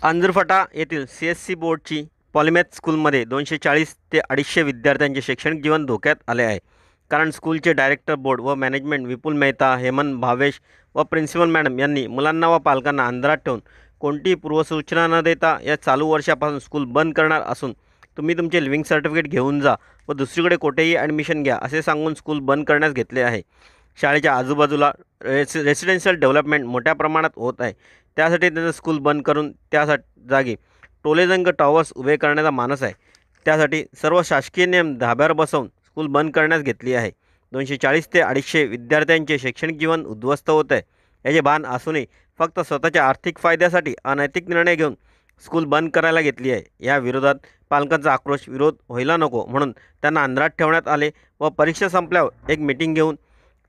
अंजरफटा येथील CSC बोर्डची पॉलिमॅथ स्कूलमध्ये 240 ते 250 विद्यार्थ्यांचे शैक्षणिक जीवन धोक्यात आले आहे. कारण स्कूलचे डायरेक्टर बोर्ड व मॅनेजमेंट विपुल मेहता, हेमंत भावेश व प्रिन्सिपल मॅडम यांनी मुलांना व पालकांना अंधारात ठेवून कोणतीही पूर्वसूचना न देता या चालू वर्षापासून स्कूल बंद करणार असून तुम्ही तुमचे लिव्हिंग सर्टिफिकेट घेऊन जा व दुसरीकडे कोठेही ॲडमिशन घ्या असे सांगून स्कूल बंद करण्यास घेतले आहे. शाळेच्या आजूबाजूला रेसिडेन्शियल डेव्हलपमेंट मोठ्या प्रमाणात होत आहे. त्यासाठी त्यांचं स्कूल बंद करून त्यासाठी जागी टोलेजंग टॉवर्स उभे करण्याचा मानस आहे. त्यासाठी सर्व शासकीय नियम धाब्यावर बसवून स्कूल बंद करण्यास घेतली आहे. 240 ते 250 विद्यार्थ्यांचे शैक्षणिक जीवन उद्ध्वस्त होत आहे. याचे भान असूनही फक्त स्वतःच्या आर्थिक फायद्यासाठी अनैतिक निर्णय घेऊन स्कूल बंद करायला घेतली आहे. या विरोधात पालकांचा आक्रोश विरोध व्हायला नको म्हणून त्यांना अंधारात ठेवण्यात आले व परीक्षा संपल्यावर एक मीटिंग घेऊन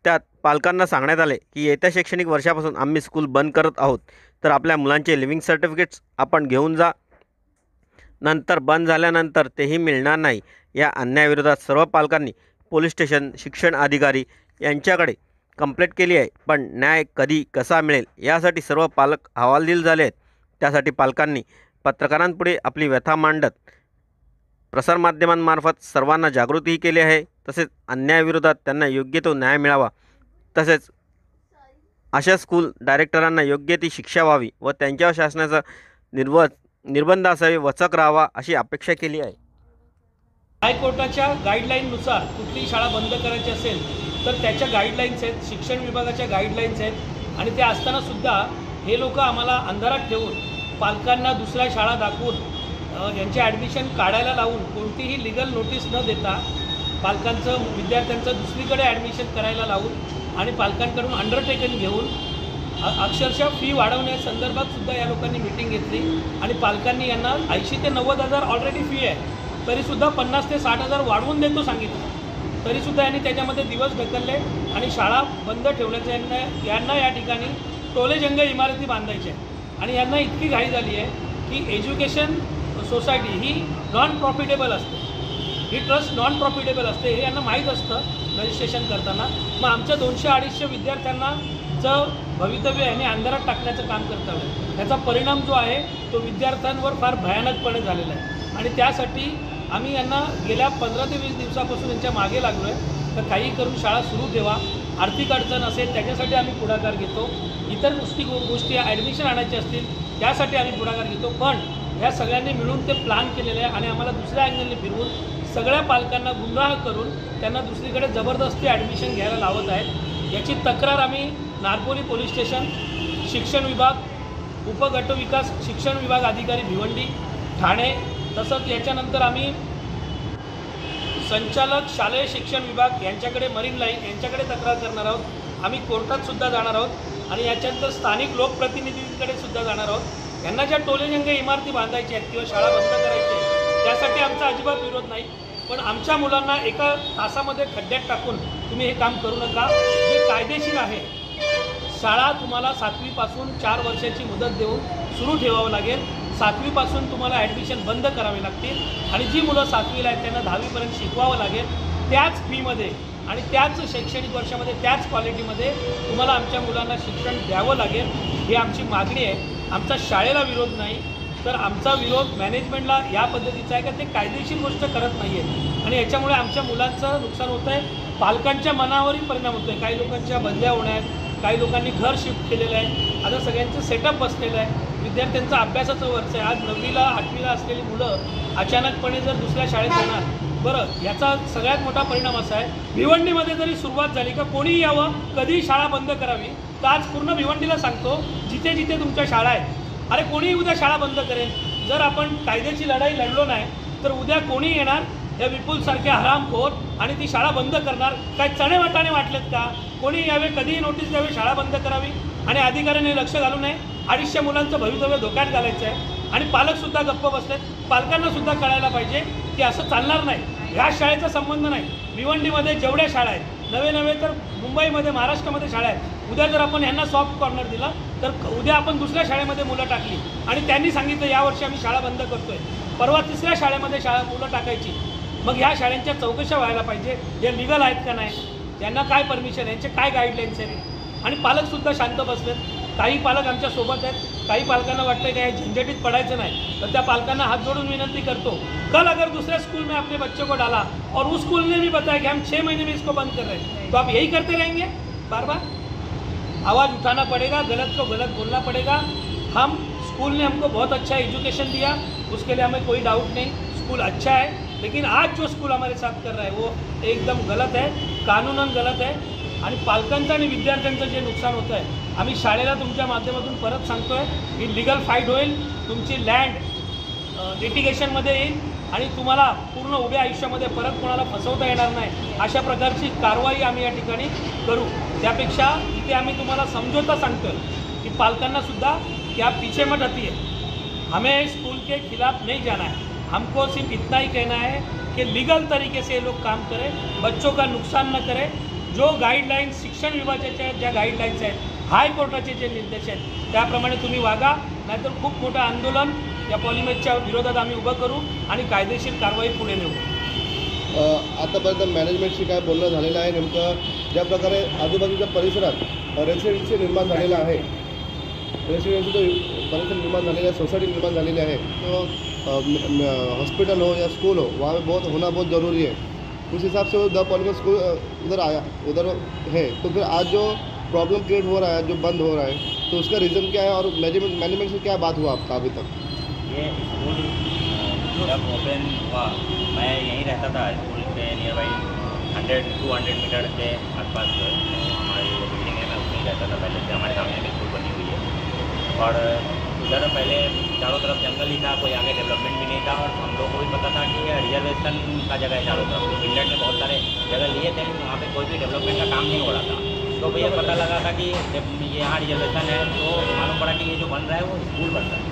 त्यात पालकांना सांगण्यात आले की येत्या शैक्षणिक वर्षापासून आम्ही स्कूल बंद करत आहोत, तर आपल्या मुलांचे लिव्हिंग सर्टिफिकेट्स आपण घेऊन जा. नंतर बंद झाल्यानंतर तेही मिळणार नाही. या अन्यायाविरोधात सर्व पालकांनी पोलीस स्टेशन, शिक्षण अधिकारी यांच्याकडे कंप्लेंट केली आहे. पण न्याय कधी कसा मिळेल यासाठी सर्व पालक हवालदिल झाले आहेत. त्यासाठी पालकांनी पत्रकारांपुढे आपली व्यथा मांडत प्रसारमाध्यमांमार्फत सर्वांना जागृतीही केली आहे. तसेच अन्यायाविरोधात त्यांना योग्य तो न्याय मिळावा, तसेच अशा स्कूल डायरेक्टरांना योग्य ती शिक्षा व्हावी व त्यांच्यावर शासनाचा निर्बंध असावे, वचक राहावा अशी अपेक्षा केली आहे. हायकोर्टाच्या गाईडलाईननुसार कुठलीही शाळा बंद करायची असेल तर त्याच्या गाईडलाईन्स आहेत, शिक्षण विभागाच्या गाईडलाईन्स आहेत. आणि ते असतानासुद्धा हे लोक आम्हाला अंधारात ठेवून पालकांना दुसऱ्या शाळा दाखवून यांचे ॲडमिशन काढायला लावून कोणतीही लिगल नोटीस न देता पालकांचं विद्यार्थ्यांचं दुसरीकडे ॲडमिशन करायला लावून आणि पालकांकडून अंडरटेकन घेऊन अक्षरशः फी वाढवण्यासंदर्भात सुद्धा या लोकांनी मीटिंग घेतली. आणि पालकांनी यांना 80 ते 90 हजार ऑलरेडी फी आहे, तरीसुद्धा 50 ते 60 हजार वाढवून देतो सांगितलं. तरीसुद्धा यांनी त्याच्यामध्ये दिवस ढकलले आणि शाळा बंद ठेवण्याच्या यांना या ठिकाणी टोलेजंग इमारती बांधायच्या आहे. आणि यांना इतकी घाई झाली आहे की एज्युकेशन सोसायटी ही नॉन प्रॉफिटेबल असते, ही ट्रस्ट नॉन प्रॉफिटेबल असते, हे यांना माहीत असतं रजिस्ट्रेशन करताना. मग आमच्या 200-250 विद्यार्थ्यांनाचं भवितव्य यांनी अंधारात टाकण्याचं काम करतावं. त्याचा परिणाम जो आहे तो विद्यार्थ्यांवर फार भयानकपणे झालेला आहे. आणि त्यासाठी आम्ही यांना गेल्या 15 ते 20 दिवसापासून यांच्या मागे लागलो आहे. तर काही करून शाळा सुरू ठेवा, आर्थिक अडचण असेल त्याच्यासाठी आम्ही पुढाकार घेतो, इतर गोष्टी ॲडमिशन आणायची असतील त्यासाठी आम्ही पुढाकार घेतो. पण ह्या सगळ्यांनी मिळून ते प्लॅन केलेलं आहे आणि आम्हाला दुसऱ्या अँगलने फिरवून सगळ्या पालकांना गुमराह करून त्यांना दुसरीकडे जबरदस्ती ॲडमिशन घ्यायला लावत आहेत. याची तक्रार आम्ही नारपोली पोलीस स्टेशन, शिक्षण विभाग, उपगट विकास शिक्षण विभाग अधिकारी भिवंडी, ठाणे, तसंच याच्यानंतर आम्ही संचालक शालेय शिक्षण विभाग यांच्याकडे, मरीन लाईन यांच्याकडे तक्रार करणार आहोत. आम्ही कोर्टातसुद्धा जाणार आहोत आणि याच्यानंतर स्थानिक लोकप्रतिनिधींकडे सुद्धा जाणार आहोत. यांना ज्या टोलेजंग इमारती बांधायच्या आहेत किंवा शाळा बंद करायची आहे त्यासाठी आमचा अजिबात विरोध नाही. पण आमच्या मुलांना एका तासामध्ये खड्ड्यात टाकून तुम्ही हे काम करू नका. जे कायदेशीर आहे, शाळा तुम्हाला 7वीपासून 4 वर्षाची मुदत देऊन सुरू ठेवावं लागेल. 7वीपासून तुम्हाला ॲडमिशन बंद करावे लागतील आणि जी मुलं 7वीला आहेत त्यांना 10वीपर्यंत शिकवावं लागेल. त्याच फीमध्ये आणि त्याच शैक्षणिक वर्षामध्ये त्याच क्वालिटीमध्ये तुम्हाला आमच्या मुलांना शिक्षण द्यावं लागेल. ही आमची मागणी आहे. आमचा शाळेला विरोध नाही, तर आमचा विरोध मॅनेजमेंटला या पद्धतीचा आहे का ते कायदेशीर गोष्ट करत नाही आहे आणि याच्यामुळे आमच्या मुलांचं नुकसान होतं आहे, पालकांच्या मनावरही परिणाम होतो आहे. काही लोकांच्या बदल्या होण्या आहेत, काही लोकांनी घर शिफ्ट केलेलं आहे, आता सगळ्यांचं सेटअप बसलेलं आहे. विद्यार्थ्यांचं अभ्यासाचं वर्ष आहे. आज 9वीला 8वीला असलेली मुलं अचानकपणे जर दुसऱ्या शाळेत जाणार, बरं याचा सगळ्यात मोठा परिणाम असा आहे, भिवंडीमध्ये जरी सुरुवात झाली का कोणीही यावं, कधीही शाळा बंद करावी. तर आज पूर्ण भिवंडीला सांगतो, जिथे जिथे तुमच्या शाळा आहेत, अरे कोणीही उद्या शाळा बंद करेल. जर आपण कायद्याची लढाई लढलो नाही तर उद्या कोणी येणार, या विपुलसारखे हरामखोर, आणि ती शाळा बंद करणार. काय चणे वाटाणे वाटलेत का? कोणी यावे, कधीही नोटीस द्यावी, शाळा बंद करावी आणि अधिकाऱ्यांनी लक्ष घालू नये. 250 मुलांचं भवितव्य धोक्यात घालायचं आहे आणि पालकसुद्धा गप्प बसलेत. पालकांनासुद्धा कळायला पाहिजे की असं चालणार नाही. ह्या शाळेचा संबंध नाही. भिवंडीमध्ये जेवढ्या शाळा आहेत, नवे तर मुंबईमध्ये, महाराष्ट्रामध्ये शाळा आहेत, उद्या जर आपण ह्यांना सॉफ्ट कॉर्नर दिला तर उद्या आपण दुसऱ्या शाळेमध्ये मुलं टाकली आणि त्यांनी सांगितलं यावर्षी आम्ही शाळा बंद करतोय, परवा तिसऱ्या शाळेमध्ये मुलं टाकायची. मग ह्या शाळांच्या चौकशा व्हायला पाहिजे, हे लिगल आहेत का नाही, यांना काय परमिशन, यांचे काय गाईडलाईन्स आहेत. आणि पालकसुद्धा शांत बसलेत. काही पालक आमच्या सोबत आहेत, काही पालकांना वाटतं की हे झंझटीत पडायचं नाही, तर त्या पालकांना हाथ जोड़ून विनंती करतो, कल अगर दूसरे स्कूल में अपने बच्चे को डाला और उस स्कूल ने भी बताया कि हम 6 महीने में इसको बंद कर रहे हैं, तो आप यही करते रहेंगे बार बार? आवाज़ उठाना पड़ेगा, गलत को गलत बोलना पड़ेगा। हम स्कूल ने हमको बहुत अच्छा एजुकेशन दिया, उसके लिए हमें कोई डाउट नहीं, स्कूल अच्छा है, लेकिन आज जो स्कूल हमारे साथ कर रहा है वो एकदम गलत है, कानूनन गलत है आणि पालकांचं आणि विद्यार्थ्यांचं जे नुकसान होतं आहे, आम्ही शाळेला तुमच्या माध्यमातून परत सांगतो आहे की लीगल फाईट होईल, तुमची लँड लिटिगेशनमध्ये येईल आणि तुम्हाला पूर्ण उभ्या आयुष्यामध्ये परत कोणाला फसवता येणार नाही, अशा प्रकारची कारवाई आम्ही या ठिकाणी करू। त्यापेक्षा इथे आम्ही तुम्हाला समझौता सांगतो आहे की पालकांनासुद्धा कि आप पीछे मत हटिए, हमें स्कूल के खिलाफ नहीं जाना है, हमको सिर्फ इतना ही कहना है कि लीगल तरीके से ये लोग काम करें, बच्चों का नुकसान न करें। जो गाईडलाईन्स शिक्षण विभागाच्या ज्या गाईडलाईन्स आहेत, हायकोर्टाचे जे निर्देश आहेत त्याप्रमाणे तुम्ही वागा, नाहीतर खूप मोठं आंदोलन या पॉलिमॅथच्या विरोधात आम्ही उभं करू आणि कायदेशीर कारवाई पुढे नेऊ। आतापर्यंत मॅनेजमेंटशी काय बोलणं झालेलं आहे? नेमकं ज्या प्रकारे आजूबाजूच्या परिसरात रेसिडेन्सी निर्माण झालेला आहे, रेसिडेन्सी जो परिसर निर्माण झालेला है, सोसाइटी निर्माण झालेली आहे, तो हॉस्पिटल हो या स्कूल हो, वहाँ पे बहुत होना बहुत ज़रूरी है। उस हिसाब से वो द पॉलिमर स्कूल उधर आया, उधर है, तो फिर आज जो प्रॉब्लम क्रिएट हो रहा है, जो बंद हो रहा है, तो उसका रीज़न क्या है और मैनेजमेंट से क्या बात हुआ आपका अभी तक? ये स्कूल जब ओपन हुआ, मैं यहीं रहता था, स्कूल के नियर बाई 100-200 मीटर के आसपास हमारी जो बिल्डिंग है, मैं उसमें ही रहता था पहले से। हमारे सामने भी स्कूल बनी हुई है और उधर पहले चारों तरफ जंगल ही था, कोई आगे डेवलपमेंट भी नहीं था और हम लोग को भी पता था कि ये रिजर्वेशन का जगह है चारों तरफ। फिनलैंड में बहुत सारे जगह लिए थे, लेकिन वहाँ पे कोई भी डेवलपमेंट का काम नहीं हो रहा था। तो भैया पता लगा था कि जब ये यहाँ रिजर्वेशन है तो मालूम पड़ा कि ये जो बन रहा है वो स्कूल बन रहा है।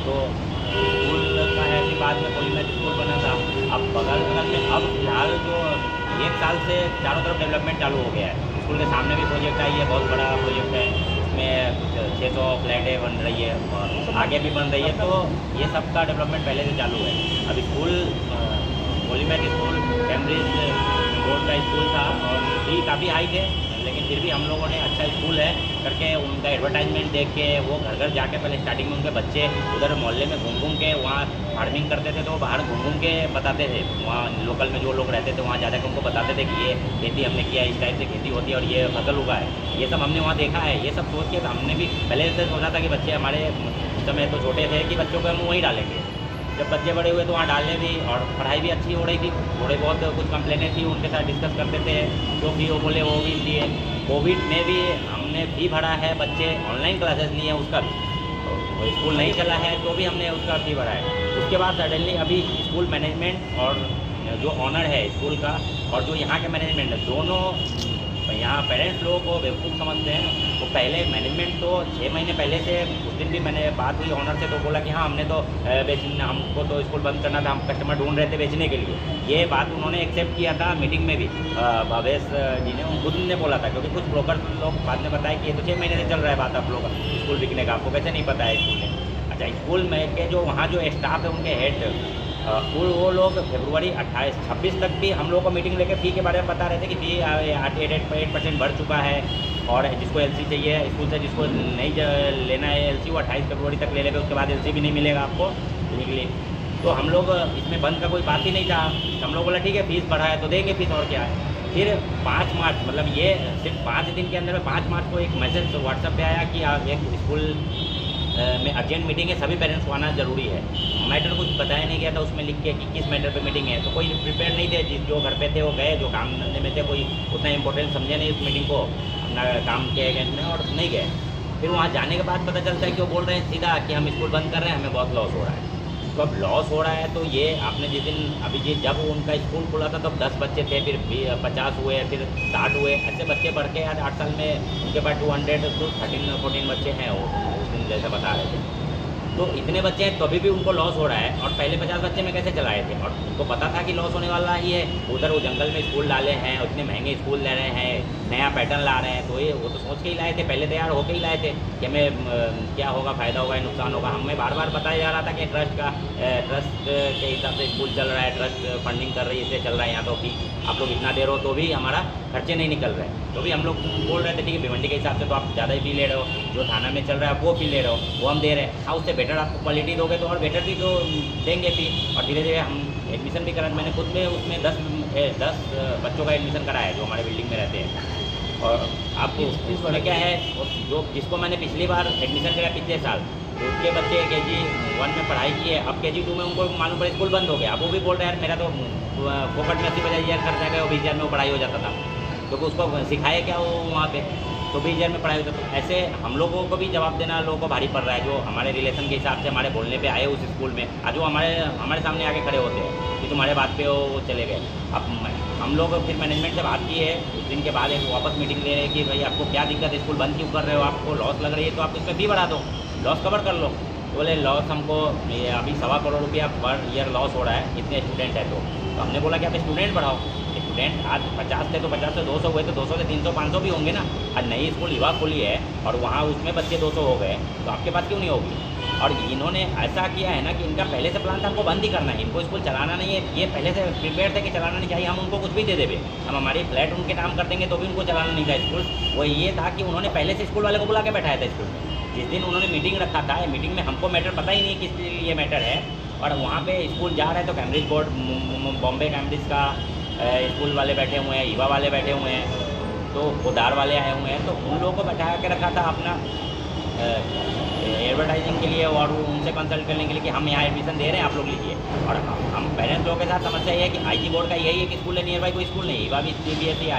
तो स्कूल का है कि बाद में पॉलिमर स्कूल बना था। अब बगल में अब फिलहाल जो 1 साल से चारों तरफ डेवलपमेंट चालू हो गया है। स्कूल के सामने भी प्रोजेक्ट आई है, बहुत बड़ा प्रोजेक्ट है, उसमें कुछ 600 फ्लैटें बन रही है और आगे भी बन रही है। तो ये सब का डेवलपमेंट पहले से चालू है। अभी school polymer school Cambridge board का स्कूल था और फी काफ़ी हाई थे, लेकिन फिर भी हम लोगों ने अच्छा स्कूल है करके उनका एडवर्टाइजमेंट देख के वो घर घर जाके पहले स्टार्टिंग में उनके बच्चे उधर मोहल्ले में घूम घूम के वहाँ फार्मिंग करते थे, तो बाहर घूम घूम के बताते थे, वहाँ लोकल में जो लोग रहते थे वहाँ ज़्यादा के उनको बताते थे कि ये खेती हमने किया, इस टाइप से खेती होती है और ये फसल उगा है। ये सब हमने वहाँ देखा है। ये सब सोच के हमने भी पहले से सोचा था कि बच्चे हमारे उस समय तो छोटे थे कि बच्चों को हम वहीं डालेंगे। जब बच्चे बड़े हुए तो वहाँ डालने भी और पढ़ाई भी अच्छी हो रही थी। थोड़े बहुत कुछ कंप्लेनें थी, उनके साथ डिस्कस करते थे, जो भी वो बोले वो भी दिए। कोविड में भी हमने फी भरा है, बच्चे ऑनलाइन क्लासेस लिए हैं उसका भी, और स्कूल नहीं चला है तो भी हमने उसका फी भरा है। उसके बाद सडनली अभी स्कूल मैनेजमेंट और जो ऑनर है स्कूल का और जो यहाँ के मैनेजमेंट है, दोनों यहाँ पेरेंट्स लोगों को बेवकूफ़ समझते हैं। तो पहले मैनेजमेंट तो 6 महीने पहले से, उस दिन भी मैंने बात हुई ऑनर से, तो बोला कि हाँ हमने तो हमको तो स्कूल बंद करना था, हम कस्टमर ढूंढ रहे थे बेचने के लिए। ये बात उन्होंने एक्सेप्ट किया था मीटिंग में भी। भावेश जी ने खुद ने बोला था, क्योंकि कुछ ब्रोकर लोग बाद में बताया कि ये तो 6 महीने से चल रहा है बात, आप लोग स्कूल बिकने का, आपको कैसे नहीं पता है स्कूल में। अच्छा, स्कूल में के जो वहाँ जो स्टाफ है उनके हेड वो लोग फरवरी 28-26 तक भी हम लोगों को मीटिंग लेकर फ़ी के बारे में बता रहे थे कि फ़ी 8% बढ़ चुका है और जिसको एलसी चाहिए स्कूल से, जिसको नहीं लेना है एलसी, वो 28 फरवरी तक ले लेगा, उसके बाद एलसी भी नहीं मिलेगा आपको लीगली। तो हम लोग इसमें बंद का कोई बात ही नहीं था। हम लोग बोला ठीक है फीस बढ़ा है तो देंगे फीस, और क्या है। फिर 5 मार्च, मतलब ये सिर्फ 5 दिन के अंदर में 5 मार्च को एक मैसेज व्हाट्सएप पे आया कि एक स्कूल में अर्जेंट मीटिंग है, सभी पेरेंट्स को आना ज़रूरी है। मैटर कुछ बताया नहीं गया था उसमें लिख के कि किस मैटर पे मीटिंग है, तो कोई प्रिपेयर नहीं थे। जो घर पे थे वो गए, जो काम धंधे में थे कोई उतना इंपॉर्टेंट समझे नहीं उस मीटिंग को, अपना काम किए गए में और नहीं गए। फिर वहाँ जाने के बाद पता चलता है कि वो बोल रहे हैं सीधा कि हम स्कूल बंद कर रहे हैं, हमें बहुत लॉस हो रहा है। तो अब लॉस हो रहा है तो ये आपने जिस दिन अभी जी जब उनका स्कूल खुला था तब 10 बच्चे थे, फिर 50 हुए, फिर 60 हुए, ऐसे बच्चे बढ़ के आज 8 साल में उनके पास 213-14 बच्चे हैं वो उस दिन जैसे बता रहे थे। तो इतने बच्चे हैं तो अभी भी उनको लॉस हो रहा है और पहले 50 बच्चे में कैसे चलाए थे, और उनको पता था कि लॉस होने वाला ही है। उधर वो जंगल में स्कूल डाले हैं, उतने महंगे स्कूल ले रहे हैं, नया पैटर्न ला रहे हैं, तो ये वो तो सोच के ही लाए थे, पहले तैयार होके ही लाए थे कि हमें क्या होगा, फ़ायदा होगा या नुकसान होगा। हमें बार बार बताया जा रहा था कि ट्रस्ट के हिसाब से स्कूल चल रहा है, ट्रस्ट फंडिंग कर रही है, इससे चल रहा है। यहाँ तो कि आप लोग इतना दे रहे हो तो भी हमारा खर्चे नहीं निकल रहे, तो भी हम लोग बोल रहे थे ठीक है भिवंडी के हिसाब से तो आप ज़्यादा ही फी ले रहे हो, जो थाना में चल रहा है वो फी ले रहे हो, वो हम दे रहे हैं। हाँ, उससे बेटर आपको क्वालिटी दोगे तो और बेटर भी तो देंगे फी। और धीरे धीरे हम एडमिशन भी करा, मैंने खुद में उसमें 10 बच्चों का एडमिशन कराया है जो हमारे बिल्डिंग में रहते हैं। और आपको इसमें क्या है, जो जिसको मैंने पिछली बार एडमिशन कराया पिछले साल, तो उसके बच्चे KG 1 में पढ़ाई की है, अब KG 2 में उनको मालूम पड़ा स्कूल बंद हो गया। अब वो भी बोल रहे हैं यार मेरा तो फोकट में 80,000 खर्चा गया, 20,000 में वो पढ़ाई हो जाता था, क्योंकि उसको सिखाया क्या वो वहाँ पे, तो 20,000 में पढ़ाई होता। तो ऐसे हम लोगों को भी जवाब देना लोगों को भारी पड़ रहा है, जो हमारे रिलेशन के हिसाब से हमारे बोलने पे आए उस स्कूल में, आज वो हमारे सामने आके खड़े होते हैं कि तुम्हारे बात पे वो चले गए। अब हम लोग फिर मैनेजमेंट से बात की है, उस दिन के बाद एक वापस मीटिंग ले रहे हैं कि भाई आपको क्या दिक्कत है, स्कूल बंद क्यों कर रहे हो, आपको लॉस लग रही है तो आप इसमें फी बढ़ा दो, लॉस कवर कर लो। तो बोले लॉस हमको अभी 1.25 करोड़ रुपया पर ईयर लॉस हो रहा है, इतने स्टूडेंट है तो हमने बोला कि आप स्टूडेंट बढ़ाओ। स्टूडेंट आज 50 थे तो 50 से 200 हुए, तो 200 से 300 500 भी होंगे ना। आज नई स्कूल युवा खोली है और वहाँ उसमें बच्चे 200 हो गए, तो आपके पास क्यों नहीं होगी। और इन्होंने ऐसा किया है ना कि इनका पहले से प्लान था हमको बंद ही करना है, इनको स्कूल चलाना नहीं है। ये पहले से प्रिपेयर थे कि चलाना नहीं चाहिए, हम उनको कुछ भी दे देंगे, हम हमारी फ्लैट उनके नाम कर देंगे तो भी उनको चलाना नहीं था स्कूल। वो ये था कि उन्होंने पहले से स्कूल वाले को बुला के बैठाया था स्कूल में। जिस दिन उन्होंने मीटिंग रखा था, मीटिंग में हमको मैटर पता ही नहीं किस लिए ये मैटर है, और वहाँ पे स्कूल जा रहे हैं तो कैम्ब्रिज बोर्ड, बॉम्बे कैम्ब्रिज का स्कूल वाले बैठे हुए हैं, युवा वाले बैठे हुए हैं, तो उदार वाले आए हुए हैं, तो उन लोगों को बैठा के रखा था अपना एडवर्टाइजिंग के लिए और उनसे कंसल्ट करने के लिए कि हम यहाँ एडमिशन दे रहे हैं, आप लोग लीजिए। और हम पेरेंट्स लोगों के साथ समस्या ये है कि IG बोर्ड का यही है कि स्कूल है, नियर बाई कोई स्कूल नहीं, युवा भी CBSE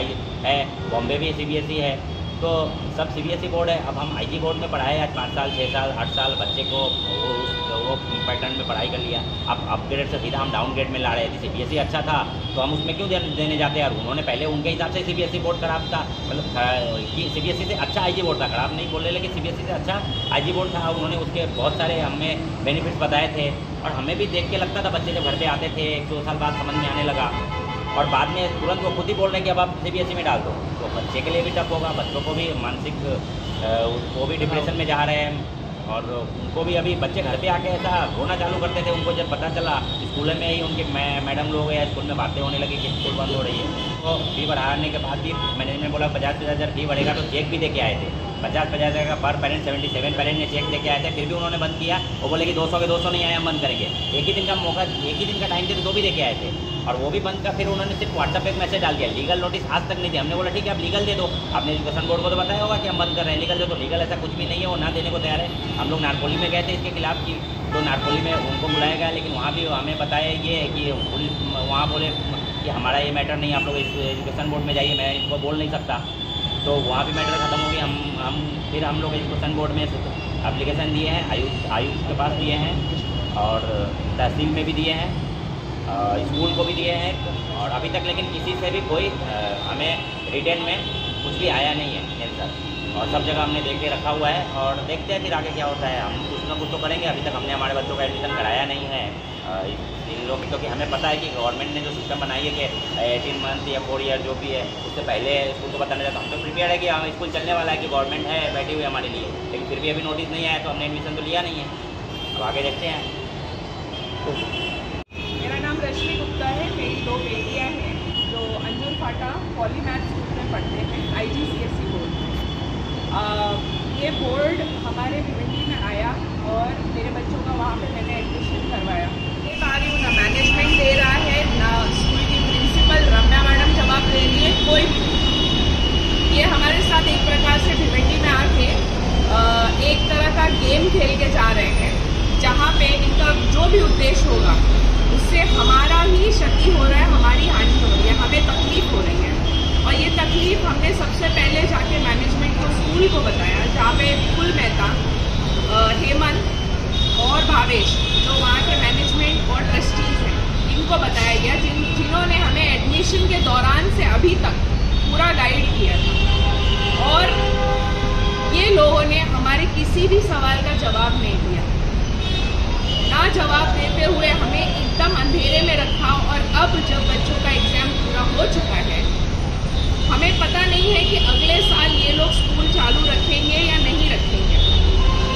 है, बॉम्बे भी CBSE है, तो सब CBSE बोर्ड है। अब हम IG बोर्ड में पढ़ाए आज 5 साल 6 साल 8 साल बच्चे को वो पैटर्न में पढ़ाई कर लिया, अब अपग्रेड से सीधा हम डाउनग्रेड में ला रहे थे। CBSE अच्छा था तो हम उसमें क्यों देने जाते हैं, और उन्होंने पहले उनके हिसाब से CBSE बोर्ड खराब था, मतलब कि CBSE से अच्छा IG बोर्ड था, खराब नहीं बोल रहे, लेकिन CBSE से अच्छा IG बोर्ड था। उन्होंने उसके बहुत सारे हमें बेनिफिट्स बताए थे, और हमें भी देख के लगता था, बच्चे जब घर पे आते थे 1-2 साल बाद समझ में आने लगा, और बाद में तुरंत वो खुद ही बोल रहे हैं कि अब आप CBSE में डाल दो, तो बच्चे के लिए भी टफ होगा, बच्चों को भी मानसिक वो भी डिप्रेशन में जा रहे हैं। और उनको भी अभी बच्चे घर पे आके ऐसा रोना चालू करते थे, उनको जब पता चला स्कूल में ही उनके मैडम लोग या स्कूल में बातें होने लगी कि स्कूल बंद हो रही है, तो फी बढ़ाने के बाद भी मैनेजमेंट बोला 50-50 हज़ार फी बढ़ेगा, तो चेक भी दे के आए थे 50-50 हज़ार का पर पेरेंट। 77 पेरेंट ने चेक लेके आए थे, फिर भी उन्होंने बंद किया। वो बोले कि 200 के 200 नहीं आए, हम बंद करेंगे। एक ही दिन का मौका, एक ही दिन का टाइम थे तो भी दे के आए थे, और वो भी बंद का फिर उन्होंने सिर्फ व्हाट्सएप पे एक मैसेज डाल दिया, लीगल नोटिस आज तक नहीं दिया। हमने बोला ठीक है आप लीगल दे दो, आपने एजुकेशन बोर्ड को तो बताया होगा कि हम बंद कर रहे हैं, लीगल दे दो। लीगल ऐसा कुछ भी नहीं है, वो ना देने को तैयार है। हम लोग नारकोली में गए थे इसके खिलाफ की, तो नारकोली में उनको बुलाया गया, लेकिन वहाँ भी हमें बताया ये है कि वहाँ बोले कि हमारा ये मैटर नहीं, आप लोग एजुकेशन बोर्ड में जाइए, मैं इनको बोल नहीं सकता। तो वहाँ भी मैटर ख़त्म हो गया। फिर हम लोग एजुकेशन बोर्ड में एप्लीकेशन दिए हैं, आयुक्त के पास दिए हैं, और तहसील में भी दिए हैं, स्कूल को भी दिए हैं, और अभी तक लेकिन किसी से भी कोई हमें रिटर्न में कुछ भी आया नहीं है मेरे साथ। और सब जगह हमने देख के रखा हुआ है, और देखते हैं फिर आगे क्या होता है। हम कुछ ना कुछ तो करेंगे। अभी तक हमने हमारे बच्चों का एडमिशन कराया नहीं है इन लोग, क्योंकि हमें पता है कि गवर्नमेंट ने जो सिस्टम बनाई है कि 18 मंथ या 4 ईयर जो भी है, उससे पहले स्कूल को बताने जाता। हम तो प्रिपेयर है कि हम स्कूल चलने वाला है, कि गवर्नमेंट है बैठी हुई हमारे लिए, लेकिन फिर भी अभी नोटिस नहीं आया तो हमने एडमिशन तो लिया नहीं है। अब आगे देखते हैं। मेरा नाम रश्मि गुप्ता है, मेरी 2 बेटियां हैं जो अंजुर फाटा पॉलीमैथ स्कूल में पढ़ते हैं, IGCSE बोर्ड। ये बोर्ड हमारे भिवंडी में आया और मेरे बच्चों का वहाँ पे मैंने एडमिशन करवाया। ये आ रही हूँ, ना मैनेजमेंट दे रहा है, ना स्कूल की प्रिंसिपल रम्या मैडम जवाब दे रही है, कोई भी नहीं। ये हमारे साथ एक प्रकार से भिवंडी में आके एक तरह का गेम खेल के जा रहे हैं, जहाँ पे इनका जो भी उद्देश्य होगा उससे हमारा ही क्षति हो रहा है, हमारी हानि हो रही है, हमें तकलीफ हो रही है। और ये तकलीफ हमने सबसे पहले जाके मैनेजमेंट को, स्कूल को बताया, जहाँ पे विपुल मेहता, हेमंत और भावेश जो वहाँ के मैनेजमेंट और ट्रस्टीज हैं, इनको बताया गया, जिन्होंने हमें एडमिशन के दौरान से अभी तक पूरा गाइड किया था। और ये लोगों ने हमारे किसी भी सवाल का जवाब नहीं दिया, ना जवाब देते हुए हमें एकदम अंधेरे में रखा। और अब जब बच्चों का एग्जाम पूरा हो चुका है, हमें पता नहीं है कि अगले साल ये लोग स्कूल चालू रखेंगे या नहीं रखेंगे।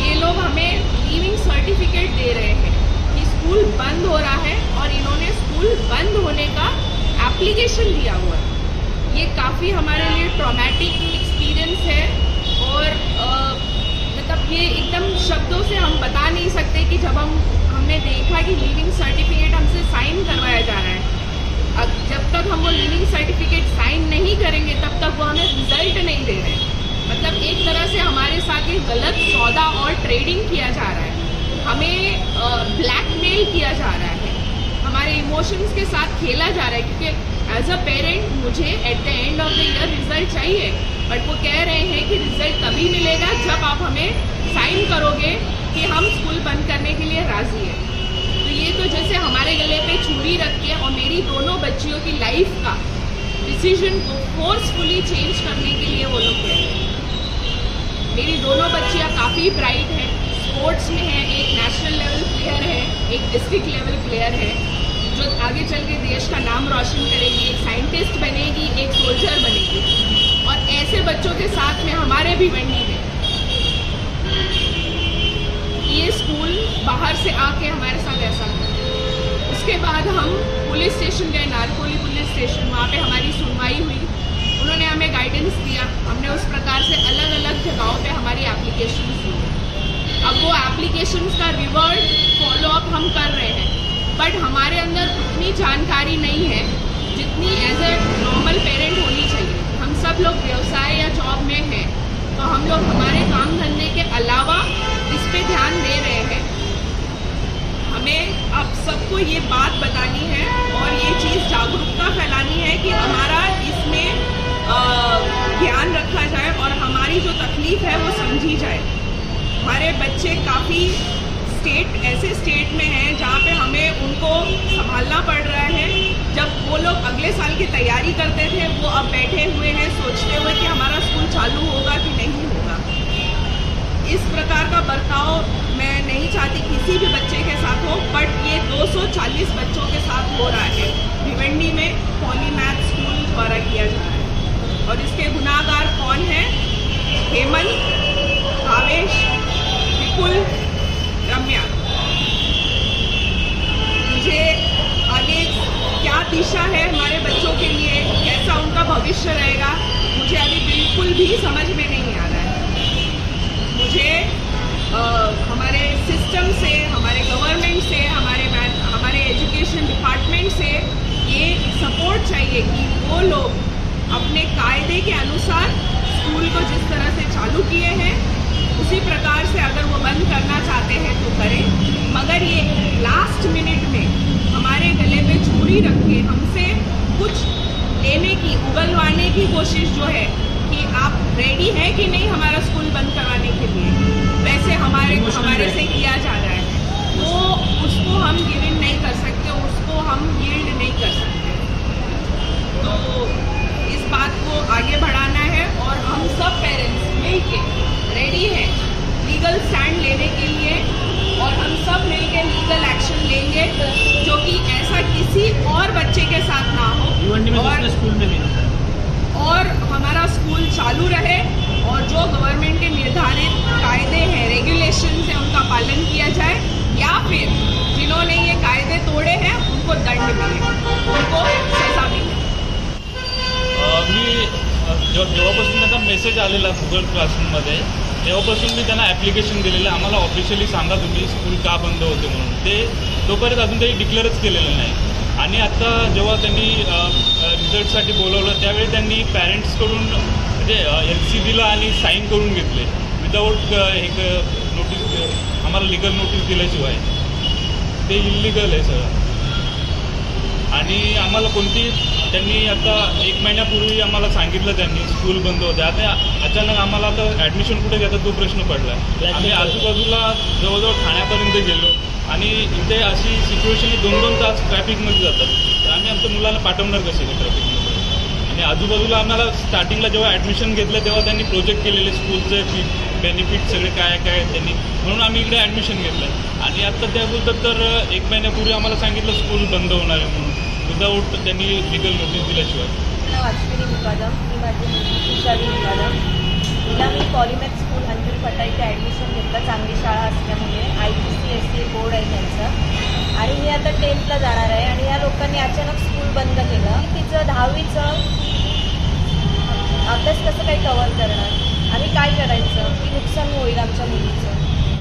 ये लोग हमें लीविंग सर्टिफिकेट दे रहे हैं कि स्कूल बंद हो रहा है और इन्होंने स्कूल बंद होने का एप्लीकेशन दिया हुआ है। ये काफ़ी हमारे लिए ट्रॉमेटिक एक्सपीरियंस है और मतलब ये एकदम शब्दों से हम बता नहीं सकते कि जब हमने देखा कि लीविंग सर्टिफिकेट हमसे साइन करवाया जा रहा है, अब जब तक हम वो लीविंग सर्टिफिकेट साइन नहीं करेंगे तब तक वो हमें रिजल्ट नहीं दे रहे। मतलब एक तरह से हमारे साथ ये गलत सौदा और ट्रेडिंग किया जा रहा है, हमें ब्लैकमेल किया जा रहा है, हमारे इमोशंस के साथ खेला जा रहा है। क्योंकि एज अ पेरेंट मुझे at the end of the year result चाहिए, बट वो कह रहे हैं कि रिजल्ट तभी मिलेगा जब आप हमें साइन करोगे कि हम स्कूल बंद करने के लिए राज़ी है। तो ये तो जैसे हमारे गले पे छुरी रख के और मेरी दोनों बच्चियों की लाइफ का डिसीजन को फोर्सफुली चेंज करने के लिए वो लोग कह रहे हैं। मेरी दोनों बच्चियाँ काफ़ी ब्राइट हैं, स्पोर्ट्स में है, एक नेशनल लेवल प्लेयर है, एक डिस्ट्रिक्ट लेवल प्लेयर है, जो आगे चल के देश का नाम रोशन करेगी, एक साइंटिस्ट बनेगी, एक सोल्जर बनेगी। और ऐसे बच्चों के साथ में हमारे भिवंडी में ये स्कूल बाहर से आके हमारे साथ ऐसा किया। उसके बाद हम पुलिस स्टेशन गए, नारकोली पुलिस स्टेशन, वहाँ पे हमारी सुनवाई हुई, उन्होंने हमें गाइडेंस दिया, हमने उस प्रकार से अलग अलग जगहों पे हमारी एप्लीकेशंस दी। अब वो एप्लीकेशंस का रिवर्ड फॉलोअप हम कर रहे हैं, बट हमारे अंदर उतनी जानकारी नहीं है जितनी एज ए नॉर्मल पेरेंट होनी चाहिए। हम सब लोग व्यवसाय या जॉब में हैं, तो हम लोग हमारे काम धंधे के अलावा इस पे ध्यान दे रहे हैं। हमें अब सबको ये बात बतानी है और ये चीज़ जागरूकता फैलानी है कि हमारा इसमें ध्यान रखा जाए और हमारी जो तकलीफ है वो समझी जाए। हमारे बच्चे काफ़ी ऐसे स्टेट में हैं जहाँ पे हमें उनको संभालना पड़ रहा है। जब वो लोग अगले साल की तैयारी करते थे, वो अब बैठे हुए हैं सोचते हुए कि हमारा स्कूल चालू होगा कि नहीं होगा। इस प्रकार का बर्ताव मैं नहीं चाहती किसी भी बच्चे के साथ हो, बट ये 240 बच्चों के साथ हो रहा है भिवंडी में पॉलीमैथ स्कूल द्वारा किया जा रहा है। और इसके गुनाहगार कौन है? हेमंत, भावेश, विपुल, रम्या। मुझे आगे क्या दिशा है हमारे बच्चों के लिए, कैसा उनका भविष्य रहेगा, मुझे अभी बिल्कुल भी समझ में नहीं आ रहा है। मुझे हमारे सिस्टम से, हमारे गवर्नमेंट से, हमारे एजुकेशन डिपार्टमेंट से ये सपोर्ट चाहिए कि वो लोग अपने कायदे के अनुसार स्कूल को जिस तरह से चालू किए हैं उसी प्रकार से अगर वो बंद करना चाहते हैं तो करें, मगर ये लास्ट मिनट में हमारे गले पे छुरी रख के हमसे कुछ लेने की, उगलवाने की कोशिश जो है कि आप रेडी हैं कि नहीं हमारा स्कूल बंद करवाने के लिए, वैसे हमारे से किया जा रहा है, वो उसको हम गिव इन नहीं कर सकते, उसको हम यील्ड नहीं कर सकते। तो इस बात को आगे बढ़ाना है और हम सब पेरेंट्स मिलके रेडी हैं लीगल स्टैंड लेने के लिए, और हम सब मिलके लीगल एक्शन लेंगे जो कि ऐसा किसी और बच्चे के साथ ना हो और स्कूल में भी और हमारा स्कूल चालू रहे और जो गवर्नमेंट के निर्धारित कायदे हैं, रेगुलेशन है, उनका पालन किया जाए, या फिर जिन्होंने ये कायदे तोड़े हैं उनको दंड मिले, उनको सजा मिले। जेव्हापासून त्यांचा मेसेज आलेला गुगल क्लासरूममध्ये तेव्हापासून मी त्यांना ॲप्लिकेशन दिलेलं, आम्हाला ऑफिशियली सांगा तुम्ही स्कूल का बंद होते म्हणून, ते तोपर्यंत अजून तरी डिक्लेअरच केलेलं नाही। आणि आता जेव्हा त्यांनी रिझल्टसाठी बोलवलं त्यावेळी त्यांनी पॅरेंट्सकडून म्हणजे LCBला आणि साईन करून घेतले विदाऊट एक नोटीस, आम्हाला लिगल नोटीस दिल्याशिवाय, ते इलिगल आहे सगळं। आणि आम्हाला कोणती त्यांनी आता 1 महिन्यापूर्वी आम्हाला सांगितलं त्यांनी स्कूल बंद होते, आता अचानक आम्हाला आता ॲडमिशन कुठे घेतात तो प्रश्न पडला। आम्ही आजूबाजूला जवळजवळ ठाण्यापर्यंत गेलो आणि इथे अशी सिच्युएशन 2-2 तास ट्रॅफिकमध्ये जातात, तर आम्ही आमच्या मुलांना पाठवणार कसे ट्रॅफिकमध्ये? आणि आजूबाजूला आम्हाला स्टार्टिंगला जेव्हा ॲडमिशन घेतलं तेव्हा त्यांनी प्रोजेक्ट केलेले स्कूलचे बेनिफिट सगळे काय काय त्यांनी, म्हणून आम्ही इकडे ॲडमिशन घेतलं। आणि आत्ता त्या बोलतात तर 1 महिन्यापूर्वी आम्हाला सांगितलं स्कूल बंद होणार आहे म्हणून, विदाऊट त्यांनी लिगल नोटीस दिल्याशिवाय। माझं नाव अश्विनी मुकादम. मी माझी मुलगी खुशाली मुकादम. तिला मी पॉलिमॅथ स्कूल अंजूर फाटा इथे ॲडमिशन घेतलं. चांगली शाळा असल्यामुळे IGCSE बोर्ड आहे त्यांचं. आणि मी आता 10th जाणार आहे आणि या लोकांनी अचानक स्कूल बंद केलं. तिचं 10वीचं अभ्यास कसं काही कव्हर करणार? आम्ही काय करायचं की नुकसान होईल आमच्या मुलीचं.